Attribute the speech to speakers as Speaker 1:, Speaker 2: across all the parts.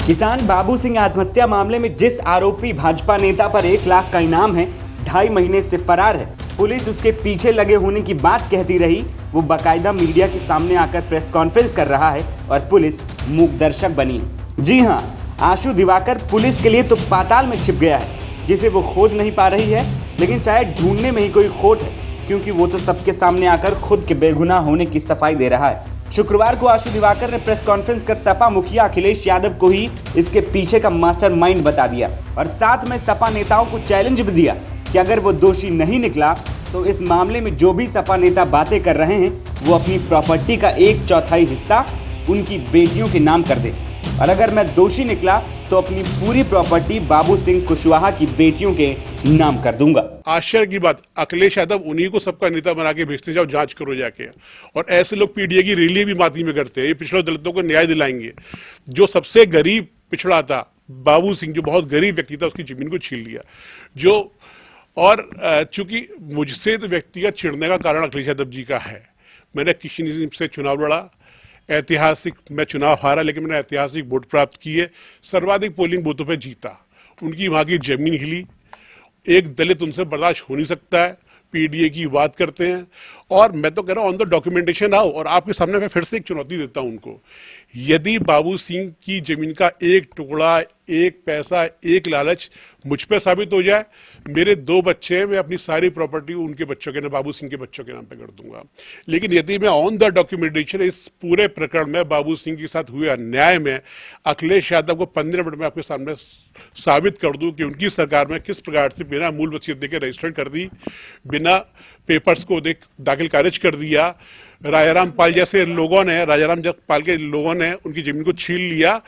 Speaker 1: किसान बाबू सिंह आत्महत्या मामले में जिस आरोपी भाजपा नेता पर 1 लाख का इनाम है, 2.5 महीने से फरार है, पुलिस उसके पीछे लगे होने की बात कहती रही। वो बाकायदा मीडिया के सामने आकर प्रेस कॉन्फ्रेंस कर रहा है और पुलिस मूक दर्शक बनी है। जी हाँ, आशु दिवाकर पुलिस के लिए तो पाताल में छिप गया है, जिसे वो खोज नहीं पा रही है, लेकिन शायद ढूंढने में ही कोई खोट है, क्योंकि वो तो सबके सामने आकर खुद के बेगुनाह होने की सफाई दे रहा है। शुक्रवार को आशु दिवाकर ने प्रेस कॉन्फ्रेंस कर सपा मुखिया अखिलेश यादव को ही इसके पीछे का मास्टरमाइंड बता दिया और साथ में सपा नेताओं को चैलेंज भी दिया कि अगर वो दोषी नहीं निकला तो इस मामले में जो भी सपा नेता बातें कर रहे हैं वो अपनी प्रॉपर्टी का 1/4 हिस्सा उनकी बेटियों के नाम कर दे, और अगर मैं दोषी निकला तो अपनी पूरी प्रॉपर्टी बाबू सिंह कुशवाहा की बेटियों के नाम कर दूंगा।
Speaker 2: आश्चर्य की बात, अखिलेश यादव उन्हीं को सबका नेता बना के भेजते, जाओ जांच करो जाके। और ऐसे लोग पीडीए की रैली भी माती में करते हैं। ये पिछड़े दलितों को न्याय दिलाएंगे। जो सबसे गरीब पिछड़ा था बाबू सिंह, जो बहुत गरीब व्यक्ति था, उसकी जमीन को छीन लिया। जो और चूंकि मुझसे तो व्यक्तिगत चिढ़ने का कारण अखिलेश यादव जी का है। मैंने किसी से चुनाव लड़ा, ऐतिहासिक मैं चुनाव हारा, लेकिन मैंने ऐतिहासिक वोट प्राप्त किए, सर्वाधिक पोलिंग बूथों पे जीता। उनकी वहां की जमीन हिली, एक दलित उनसे बर्दाश्त हो नहीं सकता है। पीडीए की बात करते हैं, और मैं तो कह रहा हूं ऑन द डॉक्यूमेंटेशन आओ। और आपके सामने मैं फिर से एक चुनौती देता हूं उनको, यदि बाबू सिंह की जमीन का एक टुकड़ा, एक पैसा, एक लालच मुझ पे साबित हो जाए, मेरे 2 बच्चे हैं, मैं अपनी सारी प्रॉपर्टी उनके बच्चों के नाम, बाबू सिंह के बच्चों के नाम पे कर दूंगा। लेकिन यदि मैं ऑन द डॉक्यूमेंटेशन इस पूरे प्रकरण में बाबू सिंह के साथ हुए अन्याय में अखिलेश यादव को 15 मिनट में आपके सामने साबित कर दूं कि उनकी सरकार में किस प्रकार से बिना मूल वसीयत देकर रजिस्टर कर दी, बिना पेपर्स को दाखिल खारिज कर दिया, राजाराम पाल जैसे लोगों ने, राजाराम पाल के लोगों ने उनकी जमीन को छीन लिया,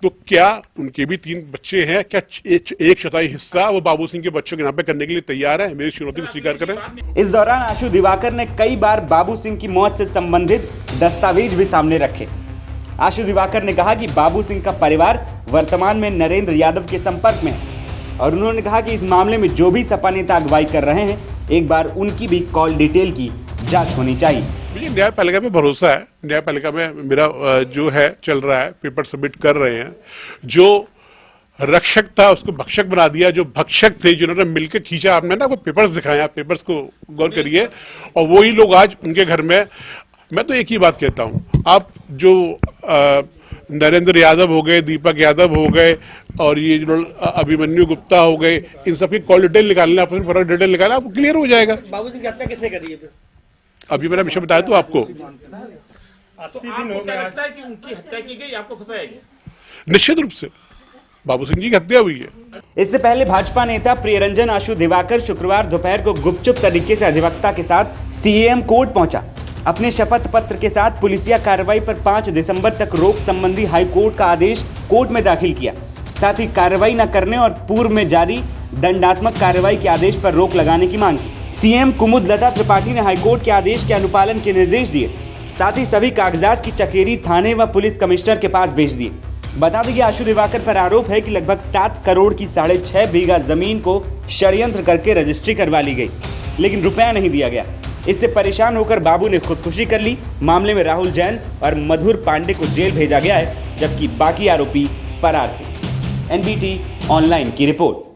Speaker 2: तो क्या उनके भी 3 बच्चे हैं, क्या 1/4 हिस्सा वो बाबू सिंह के बच्चों के नाम पे करने के लिए तैयार है? मेरी चुनौती को स्वीकार करें।
Speaker 1: इस दौरान आशु दिवाकर ने कई बार बाबू सिंह की मौत से संबंधित दस्तावेज भी सामने रखे। आशु दिवाकर ने कहा कि बाबू सिंह का परिवार वर्तमान में नरेंद्र यादव के संपर्क में है, और उन्होंने कहा कि इस मामले में जो भी सपा नेता अगुवाई कर रहे हैं, एक बार उनकी भी कॉल डिटेल की जांच होनी चाहिए।
Speaker 2: मुझे न्यायपालिका में भरोसा है। न्यायपालिका में मेरा जो है चल रहा है, पेपर सबमिट कर रहे हैं। जो रक्षक था उसको भक्षक बना दिया, जो भक्षक थे जिन्होंने मिलकर खींचा, आपने ना वो पेपर्स दिखाए, आप पेपर्स को गौर करिए, और वही लोग आज उनके घर में। मैं तो एक ही बात कहता हूं, आप जो नरेंद्र यादव हो गए, दीपक यादव हो गए, और ये जो अभिमन्यु गुप्ता हो गए, इन सबकी कॉल डिटेल निकालना, अपनी डिटेल निकालना, आपको क्लियर हो जाएगा।
Speaker 3: बाबू सिंह की हत्या किसने करी है?
Speaker 2: अभी मैंने विषय बताया तो आपको।
Speaker 3: 80 दिन हो गया, लगता है कि उनकी हत्या की गई, आपको फंसाया गया?
Speaker 2: निश्चित रूप से बाबू सिंह जी की हत्या हुई है।
Speaker 1: इससे पहले भाजपा नेता प्रियरंजन आशु दिवाकर शुक्रवार दोपहर को गुपचुप तरीके से अधिवक्ता के साथ सीएम कोर्ट पहुंचा। अपने शपथ पत्र के साथ पुलिसिया कार्रवाई पर 5 दिसंबर तक रोक संबंधी हाई कोर्ट का आदेश कोर्ट में दाखिल किया। साथ ही कार्रवाई न करने और पूर्व में जारी दंडात्मक कार्रवाई के आदेश पर रोक लगाने की मांग की। सीएम कुमुदलता त्रिपाठी ने हाईकोर्ट के आदेश के अनुपालन के निर्देश दिए। साथ ही सभी कागजात की चकेरी थाने व पुलिस कमिश्नर के पास भेज दिए। बता दें कि आशु दिवाकर पर आरोप है कि लगभग 7 करोड़ की 6.5 बीघा जमीन को षड्यंत्र करके रजिस्ट्री करवा ली गई, लेकिन रुपया नहीं दिया गया। इससे परेशान होकर बाबू ने खुदकुशी कर ली। मामले में राहुल जैन और मधुर पांडे को जेल भेजा गया है, जबकि बाकी आरोपी फरार थे। एनबीटी ऑनलाइन की रिपोर्ट।